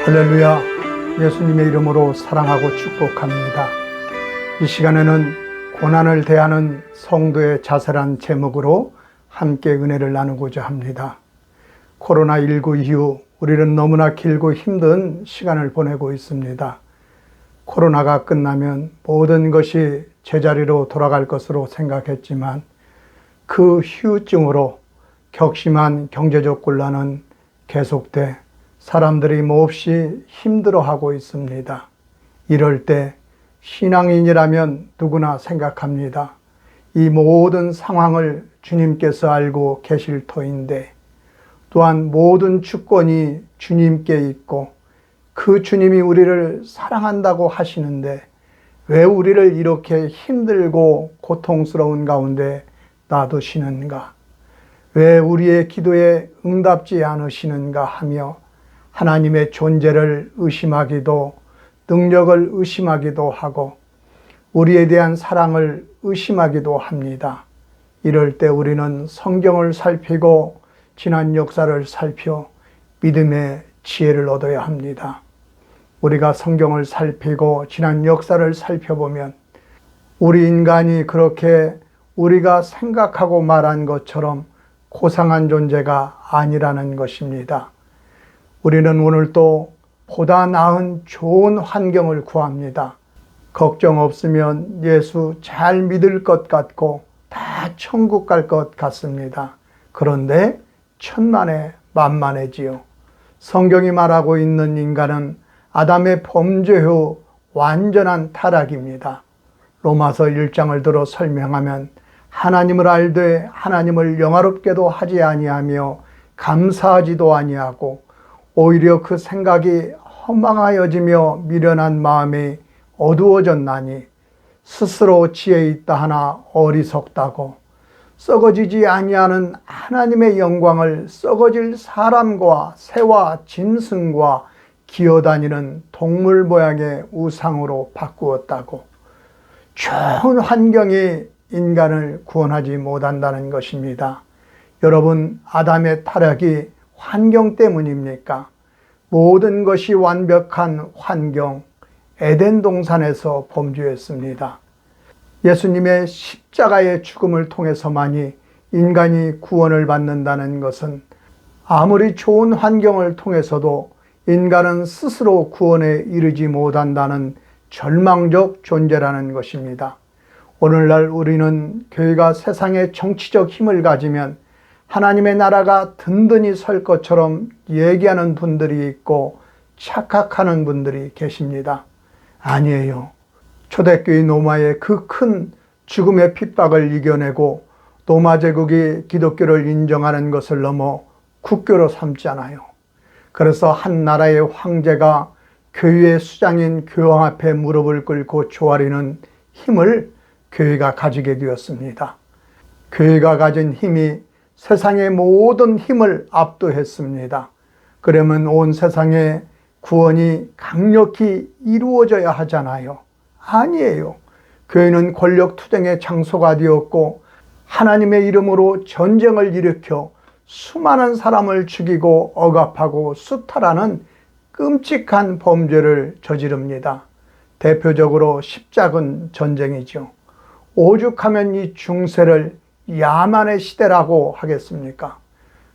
할렐루야. 예수님의 이름으로 사랑하고 축복합니다. 이 시간에는 고난을 대하는 성도의 자세란 제목으로 함께 은혜를 나누고자 합니다. 코로나19 이후 우리는 너무나 길고 힘든 시간을 보내고 있습니다. 코로나가 끝나면 모든 것이 제자리로 돌아갈 것으로 생각했지만 그 후유증으로 격심한 경제적 곤란은 계속돼 사람들이 몹시 힘들어하고 있습니다. 이럴 때 신앙인이라면 누구나 생각합니다. 이 모든 상황을 주님께서 알고 계실 터인데, 또한 모든 주권이 주님께 있고 그 주님이 우리를 사랑한다고 하시는데 왜 우리를 이렇게 힘들고 고통스러운 가운데 놔두시는가? 왜 우리의 기도에 응답지 않으시는가 하며 하나님의 존재를 의심하기도, 능력을 의심하기도 하고 우리에 대한 사랑을 의심하기도 합니다. 이럴 때 우리는 성경을 살피고 지난 역사를 살펴 믿음의 지혜를 얻어야 합니다. 우리가 성경을 살피고 지난 역사를 살펴보면 우리 인간이 그렇게 우리가 생각하고 말한 것처럼 고상한 존재가 아니라는 것입니다. 우리는 오늘 또 보다 나은 좋은 환경을 구합니다. 걱정 없으면 예수 잘 믿을 것 같고 다 천국 갈 것 같습니다. 그런데 천만에 만만해지요. 성경이 말하고 있는 인간은 아담의 범죄 후 완전한 타락입니다. 로마서 1장을 들어 설명하면 하나님을 알되 하나님을 영화롭게도 하지 아니하며 감사하지도 아니하고 오히려 그 생각이 허망하여지며 미련한 마음이 어두워졌나니 스스로 지혜 있다 하나 어리석다고 썩어지지 아니하는 하나님의 영광을 썩어질 사람과 새와 짐승과 기어다니는 동물 모양의 우상으로 바꾸었다고. 좋은 환경이 인간을 구원하지 못한다는 것입니다. 여러분, 아담의 타락이 환경 때문입니까? 모든 것이 완벽한 환경, 에덴 동산에서 범죄했습니다. 예수님의 십자가의 죽음을 통해서만이 인간이 구원을 받는다는 것은 아무리 좋은 환경을 통해서도 인간은 스스로 구원에 이르지 못한다는 절망적 존재라는 것입니다. 오늘날 우리는 교회가 세상의 정치적 힘을 가지면 하나님의 나라가 든든히 설 것처럼 얘기하는 분들이 있고 착각하는 분들이 계십니다. 아니에요. 초대교회 로마의 그 큰 죽음의 핍박을 이겨내고 로마 제국이 기독교를 인정하는 것을 넘어 국교로 삼잖아요. 그래서 한 나라의 황제가 교회의 수장인 교황 앞에 무릎을 꿇고 조아리는 힘을 교회가 가지게 되었습니다. 교회가 가진 힘이 세상의 모든 힘을 압도했습니다. 그러면 온 세상의 구원이 강력히 이루어져야 하잖아요. 아니에요. 교회는 권력 투쟁의 장소가 되었고 하나님의 이름으로 전쟁을 일으켜 수많은 사람을 죽이고 억압하고 수탈하는 끔찍한 범죄를 저지릅니다. 대표적으로 십자군 전쟁이죠. 오죽하면 이 중세를 야만의 시대라고 하겠습니까?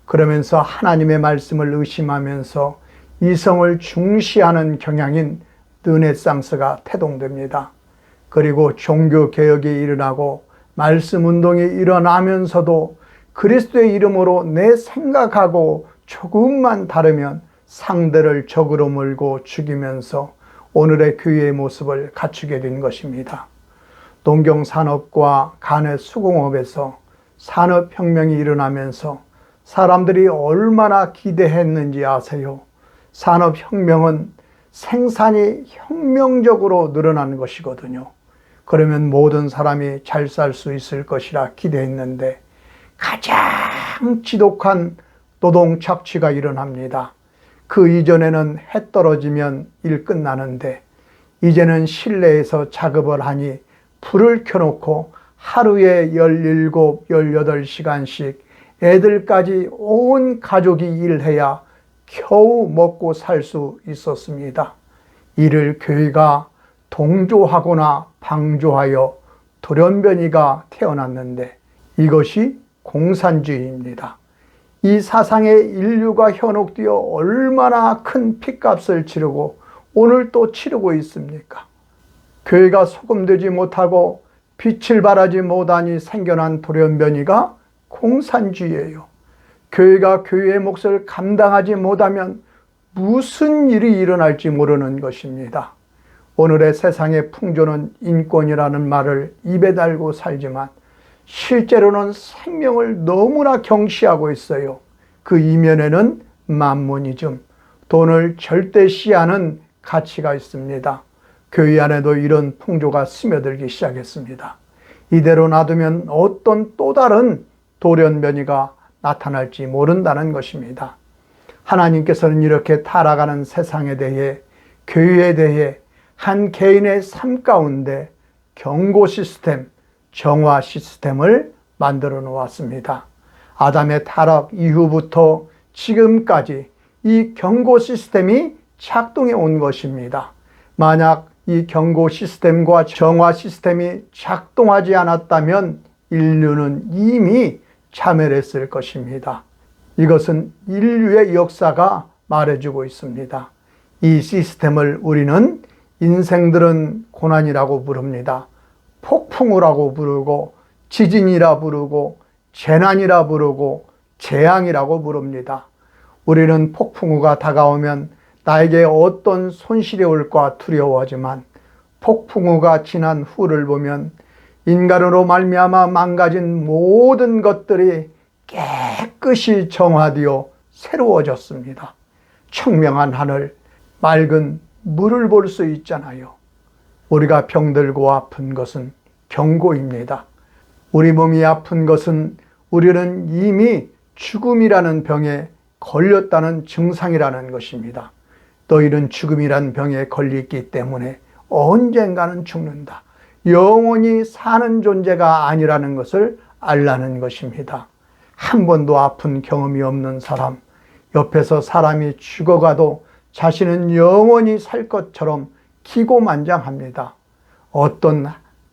그러면서 하나님의 말씀을 의심하면서 이성을 중시하는 경향인 르네상스가 태동됩니다. 그리고 종교개혁이 일어나고 말씀운동이 일어나면서도 그리스도의 이름으로 내 생각하고 조금만 다르면 상대를 적으로 몰고 죽이면서 오늘의 교회의 모습을 갖추게 된 것입니다. 농경산업과 간의 수공업에서 산업혁명이 일어나면서 사람들이 얼마나 기대했는지 아세요? 산업혁명은 생산이 혁명적으로 늘어나는 것이거든요. 그러면 모든 사람이 잘 살 수 있을 것이라 기대했는데 가장 지독한 노동 착취가 일어납니다. 그 이전에는 해 떨어지면 일 끝나는데 이제는 실내에서 작업을 하니 불을 켜놓고 하루에 17, 18시간씩 애들까지 온 가족이 일해야 겨우 먹고 살 수 있었습니다. 이를 교회가 동조하거나 방조하여 돌연변이가 태어났는데 이것이 공산주의입니다. 이 사상에 인류가 현혹되어 얼마나 큰 핏값을 치르고 오늘 또 치르고 있습니까? 교회가 소금되지 못하고 빛을 발하지 못하니 생겨난 돌연변이가 공산주의예요. 교회가 교회의 몫을 감당하지 못하면 무슨 일이 일어날지 모르는 것입니다. 오늘의 세상의 풍조는 인권이라는 말을 입에 달고 살지만 실제로는 생명을 너무나 경시하고 있어요. 그 이면에는 만모니즘, 돈을 절대시하는 가치가 있습니다. 교회 안에도 이런 풍조가 스며들기 시작했습니다. 이대로 놔두면 어떤 또 다른 돌연변이가 나타날지 모른다는 것입니다. 하나님께서는 이렇게 타락하는 세상에 대해, 교회에 대해 한 개인의 삶 가운데 경고 시스템, 정화 시스템을 만들어 놓았습니다. 아담의 타락 이후부터 지금까지 이 경고 시스템이 작동해 온 것입니다. 만약 이 경고 시스템과 정화 시스템이 작동하지 않았다면 인류는 이미 자멸했을 것입니다. 이것은 인류의 역사가 말해주고 있습니다. 이 시스템을 우리는 인생들은 고난이라고 부릅니다. 폭풍우라고 부르고 지진이라 부르고 재난이라 부르고 재앙이라고 부릅니다. 우리는 폭풍우가 다가오면 나에게 어떤 손실이 올까 두려워하지만 폭풍우가 지난 후를 보면 인간으로 말미암아 망가진 모든 것들이 깨끗이 정화되어 새로워졌습니다. 청명한 하늘, 맑은 물을 볼 수 있잖아요. 우리가 병들고 아픈 것은 경고입니다. 우리 몸이 아픈 것은 우리는 이미 죽음이라는 병에 걸렸다는 증상이라는 것입니다. 너희는 죽음이란 병에 걸렸기 때문에 언젠가는 죽는다. 영원히 사는 존재가 아니라는 것을 알라는 것입니다. 한 번도 아픈 경험이 없는 사람, 옆에서 사람이 죽어가도 자신은 영원히 살 것처럼 기고만장합니다. 어떤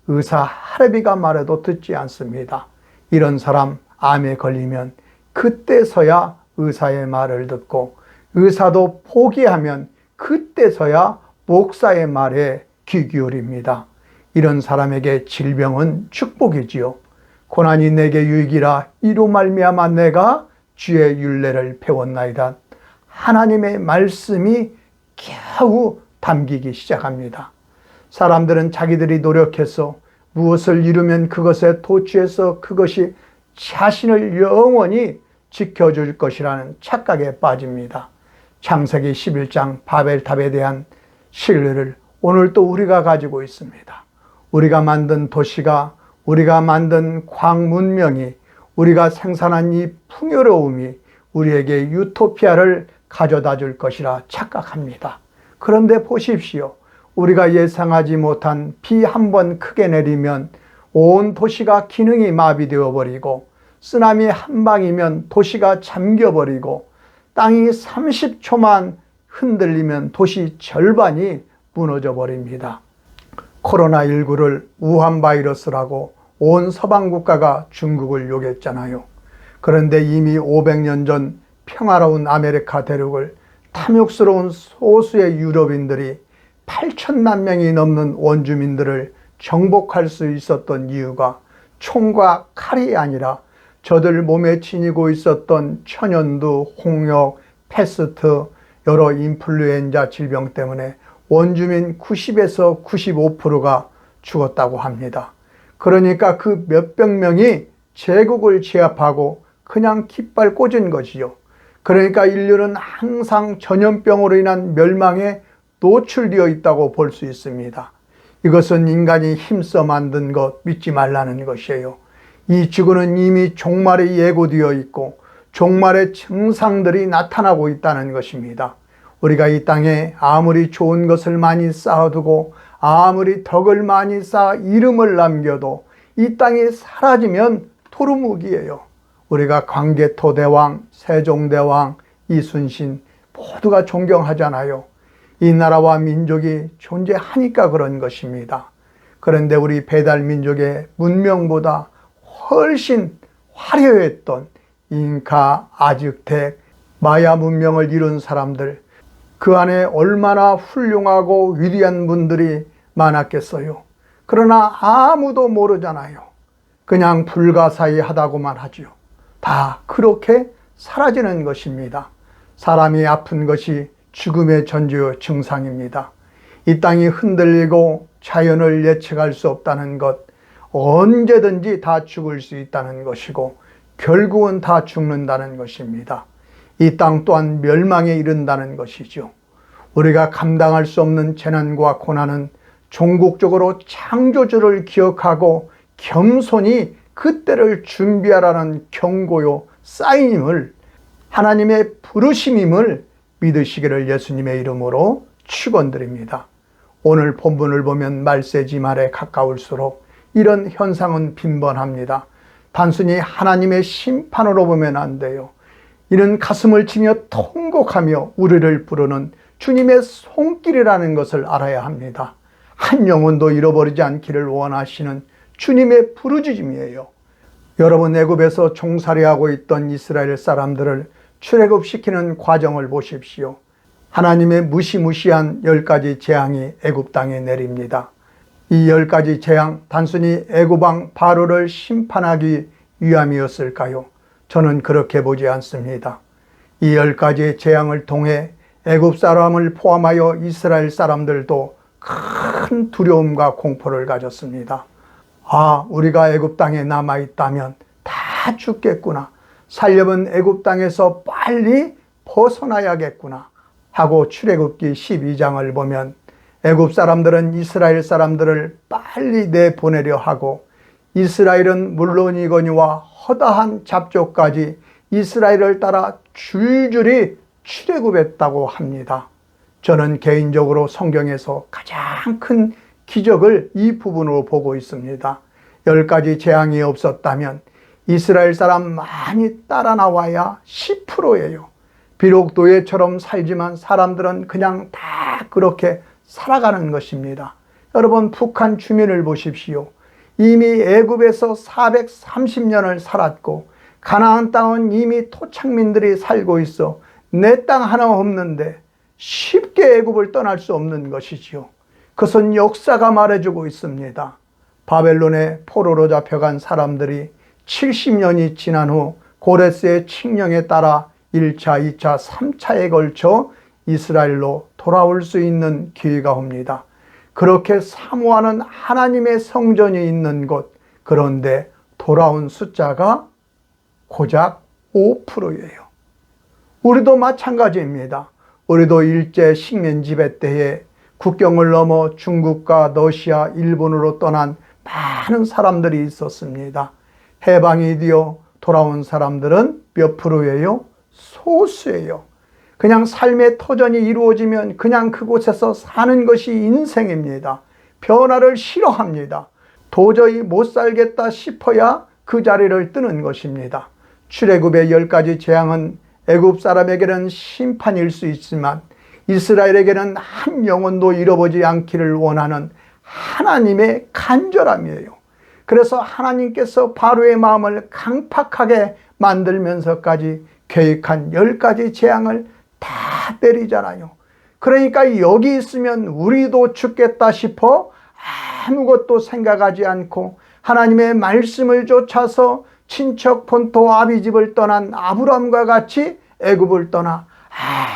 의사 할애비가 말해도 듣지 않습니다. 이런 사람 암에 걸리면 그때서야 의사의 말을 듣고 의사도 포기하면 그때서야 목사의 말에 귀 기울입니다. 이런 사람에게 질병은 축복이지요. 고난이 내게 유익이라 이로 말미암아 내가 주의 율례를 배웠나이다. 하나님의 말씀이 겨우 담기기 시작합니다. 사람들은 자기들이 노력해서 무엇을 이루면 그것에 도취해서 그것이 자신을 영원히 지켜줄 것이라는 착각에 빠집니다. 창세기 11장 바벨탑에 대한 신뢰를 오늘도 우리가 가지고 있습니다. 우리가 만든 도시가, 우리가 만든 광문명이, 우리가 생산한 이 풍요로움이 우리에게 유토피아를 가져다 줄 것이라 착각합니다. 그런데 보십시오. 우리가 예상하지 못한 비 한 번 크게 내리면 온 도시가 기능이 마비되어 버리고, 쓰나미 한 방이면 도시가 잠겨버리고, 땅이 30초만 흔들리면 도시 절반이 무너져 버립니다. 코로나19를 우한 바이러스라고 온 서방 국가가 중국을 욕했잖아요. 그런데 이미 500년 전 평화로운 아메리카 대륙을 탐욕스러운 소수의 유럽인들이 8천만 명이 넘는 원주민들을 정복할 수 있었던 이유가 총과 칼이 아니라 저들 몸에 지니고 있었던 천연두, 홍역, 패스트, 여러 인플루엔자 질병 때문에 원주민 90에서 95%가 죽었다고 합니다. 그러니까 그 몇백 명이 제국을 제압하고 그냥 깃발 꽂은 것이요. 그러니까 인류는 항상 전염병으로 인한 멸망에 노출되어 있다고 볼 수 있습니다. 이것은 인간이 힘써 만든 것 믿지 말라는 것이에요. 이 지구는 이미 종말이 예고되어 있고 종말의 증상들이 나타나고 있다는 것입니다. 우리가 이 땅에 아무리 좋은 것을 많이 쌓아두고 아무리 덕을 많이 쌓아 이름을 남겨도 이 땅이 사라지면 도루묵이에요. 우리가 광개토대왕, 세종대왕, 이순신 모두가 존경하잖아요. 이 나라와 민족이 존재하니까 그런 것입니다. 그런데 우리 배달민족의 문명보다 훨씬 화려했던 잉카, 아즈텍, 마야 문명을 이룬 사람들, 그 안에 얼마나 훌륭하고 위대한 분들이 많았겠어요. 그러나 아무도 모르잖아요. 그냥 불가사의하다고만 하죠. 다 그렇게 사라지는 것입니다. 사람이 아픈 것이 죽음의 전조 증상입니다. 이 땅이 흔들리고 자연을 예측할 수 없다는 것, 언제든지 다 죽을 수 있다는 것이고 결국은 다 죽는다는 것입니다. 이 땅 또한 멸망에 이른다는 것이죠. 우리가 감당할 수 없는 재난과 고난은 종국적으로 창조주를 기억하고 겸손히 그때를 준비하라는 경고요, 사인임을, 하나님의 부르심임을 믿으시기를 예수님의 이름으로 축원드립니다. 오늘 본문을 보면 말세지 말에 가까울수록 이런 현상은 빈번합니다. 단순히 하나님의 심판으로 보면 안 돼요. 이는 가슴을 치며 통곡하며 우리를 부르는 주님의 손길이라는 것을 알아야 합니다. 한 영혼도 잃어버리지 않기를 원하시는 주님의 부르짖음이에요. 여러분, 애굽에서 종살이하고 있던 이스라엘 사람들을 출애굽시키는 과정을 보십시오. 하나님의 무시무시한 10가지 재앙이 애굽 땅에 내립니다. 이 10가지 재앙, 단순히 애굽왕 바로를 심판하기 위함이었을까요? 저는 그렇게 보지 않습니다. 이 10가지의 재앙을 통해 애굽 사람을 포함하여 이스라엘 사람들도 큰 두려움과 공포를 가졌습니다. 아, 우리가 애굽 땅에 남아있다면 다 죽겠구나. 살려면 애굽 땅에서 빨리 벗어나야겠구나 하고 출애굽기 12장을 보면 애굽 사람들은 이스라엘 사람들을 빨리 내보내려 하고 이스라엘은 물론이거니와 허다한 잡족까지 이스라엘을 따라 줄줄이 출애굽했다고 합니다. 저는 개인적으로 성경에서 가장 큰 기적을 이 부분으로 보고 있습니다. 10가지 재앙이 없었다면 이스라엘 사람 많이 따라 나와야 10%예요. 비록 노예처럼 살지만 사람들은 그냥 다 그렇게 살아가는 것입니다. 여러분, 북한 주민을 보십시오. 이미 애굽에서 430년을 살았고 가나안 땅은 이미 토착민들이 살고 있어 내 땅 하나 없는데 쉽게 애굽을 떠날 수 없는 것이지요. 그것은 역사가 말해주고 있습니다. 바벨론의 포로로 잡혀간 사람들이 70년이 지난 후 고레스의 칙령에 따라 1차, 2차, 3차에 걸쳐 이스라엘로 돌아올 수 있는 기회가 옵니다. 그렇게 사모하는 하나님의 성전이 있는 곳, 그런데 돌아온 숫자가 고작 5%예요. 우리도 마찬가지입니다. 우리도 일제 식민 지배 때에 국경을 넘어 중국과 러시아, 일본으로 떠난 많은 사람들이 있었습니다. 해방이 되어 돌아온 사람들은 몇 프로예요? 소수예요. 그냥 삶의 터전이 이루어지면 그냥 그곳에서 사는 것이 인생입니다. 변화를 싫어합니다. 도저히 못 살겠다 싶어야 그 자리를 뜨는 것입니다. 출애굽의 10가지 재앙은 애굽 사람에게는 심판일 수 있지만 이스라엘에게는 한 영혼도 잃어보지 않기를 원하는 하나님의 간절함이에요. 그래서 하나님께서 바로의 마음을 강팍하게 만들면서까지 계획한 10가지 재앙을 다 때리잖아요. 그러니까 여기 있으면 우리도 죽겠다 싶어 아무것도 생각하지 않고 하나님의 말씀을 쫓아서 친척 본토 아비집을 떠난 아브람과 같이 애굽을 떠나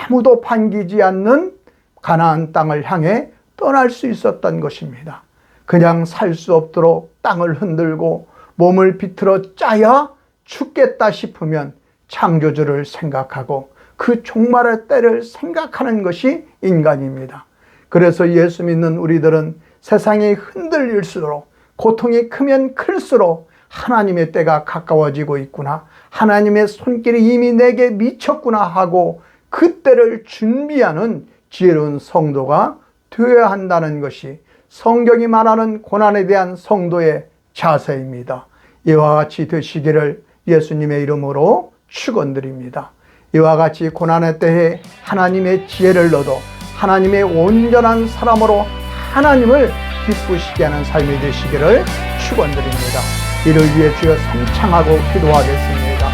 아무도 반기지 않는 가나안 땅을 향해 떠날 수 있었던 것입니다. 그냥 살 수 없도록 땅을 흔들고 몸을 비틀어 짜야 죽겠다 싶으면 창조주를 생각하고 그 종말의 때를 생각하는 것이 인간입니다. 그래서 예수 믿는 우리들은 세상이 흔들릴수록, 고통이 크면 클수록 하나님의 때가 가까워지고 있구나, 하나님의 손길이 이미 내게 미쳤구나 하고 그 때를 준비하는 지혜로운 성도가 되어야 한다는 것이 성경이 말하는 고난에 대한 성도의 자세입니다. 이와 같이 되시기를 예수님의 이름으로 축원드립니다. 이와 같이 고난의 때에 하나님의 지혜를 얻어 하나님의 온전한 사람으로 하나님을 기쁘시게 하는 삶이 되시기를 축원드립니다. 이를 위해 주여 삼창하고 기도하겠습니다.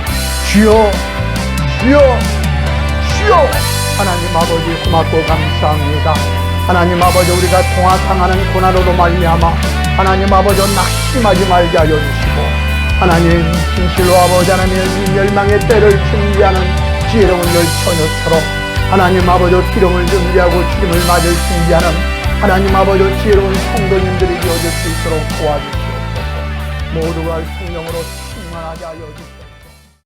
주여, 주여, 주여. 하나님 아버지 고맙고 감사합니다. 하나님 아버지 우리가 통화당하는 고난으로 말미암아 하나님 아버지 낙심하지 말게 하여 주시고 하나님 진실로 아버지 하나님 이 멸망의 때를 준비하는 지혜로운 열처녀처럼 하나님 아버지 기름을 준비하고 죽임을 맞을 준비하는 하나님 아버지 지혜로운 성도님들이 되어줄 수 있도록 도와주시옵소서. 모두가 성령으로 충만하게 하여 주시옵소서.